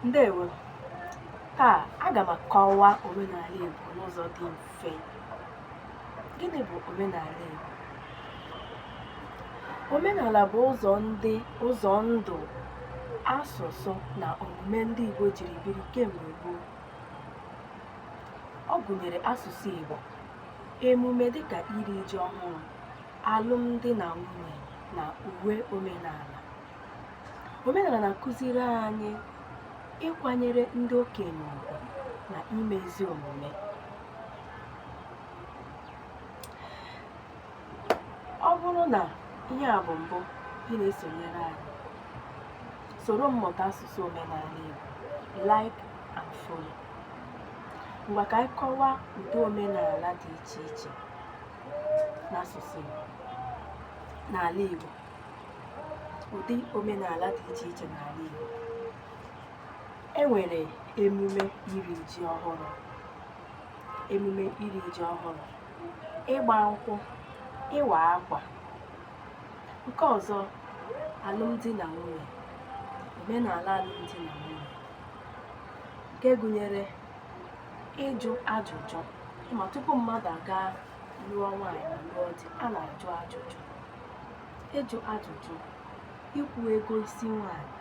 Ndewo. Taa aga m akọwa omenala Igbo n'ụzọ dị mfe. Gịnị bụ omenala Igbo? Omenala bụ ụzọ ndụ, asụsụ na omume ndị Igbo jiri biri kemgbe gboo. Ọ gụnyere asụsụ Igbo, emume dịka iri ji ọhụrụ, alụmdi na nwunye na uwe omenala. Omenala na-akụziri anyị ịkwanyere ndị okenye ùgwù na ime ezi omume. Ọ bụrụ na ihe a bụ mbụ ị na-esonyere anyị, soro mmụta asụsụ omenala Igbo, like and follow. Ngwa ka anyị kọwaa ụdị omenala dị iche iche n'asụsụ Igbo. N'ala Igbo, ụdị omenala dị iche iche n'ala Igbo. E nwere emume iri ji ọhụrụ, ịgba nkwụ, ịwa akwa. Nke ọzọ, alụmdi na nwunye, omenala alụmdi na nwunye, nke gụnyere ịjụ ajụjụ. Ma tupu mmadụ aga lụọ nwaanyị ma lụọ di, a na-ajụ ajụjụ. Ịjụ ajụjụ, ikwu ego isi nwaanyị,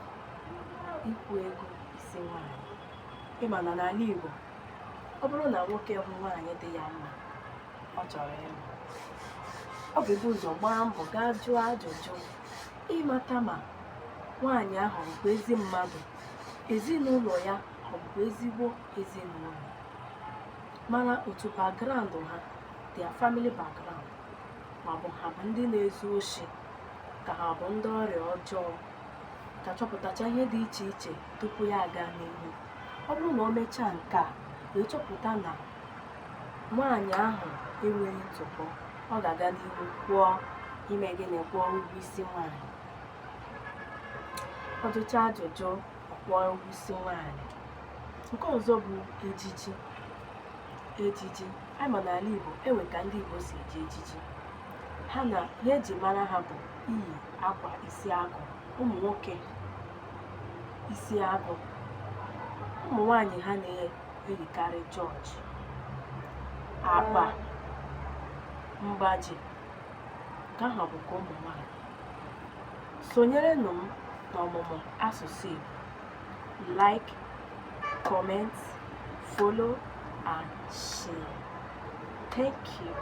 ịma na n'ala Igbo, ọ bụrụ na nwoke hụ nwaanyị dị ya mma ọ chọrọ ịlụ, ọ ga-ebu ụzọ gbaa mbọ gaa jụọ ajụjụ ịmata ma nwaanyị ahụ bụ ezi mmadụ, ezinụlọ ya ọ bụ ezigbo ezinụlọ, mana otu background ha, their family background, ma bụ ha bụ ndị na-ezu oshi, ka ha bụ ndị ọrịa ọjọọ, ka chọpụtacha ihe dị iche iche tupu ya aga n'ihu. Ọ bụrụ na o mechaa nke a wee chọpụta na nwaanyị ahụ enweghị ntụpọ, ọ ga-aga n'ihu kwụọ ụgwọ isi nwaanyị. Ọ jụcha ajụjụ, ọ kwụọ ụgwọ isi nwaanyị. Nke ọzọ bụ ejiji. Anyị ma n'ala Igbo enwe ka ndị Igbo si eji ejiji. Ha na ihe eji mara ha bụ iyi akwa isi agụ, ụmụ nwoke isi agụ, ụmụ nwanyị ha na-eyikarị jọọjị, akpa, mgbaji. Nke ahụ bụ ka ụmụ nwanyị. Sonyerenụ m n'ọmụmụ asụsụ Igbo. Like, comment, follow and share. Thank you.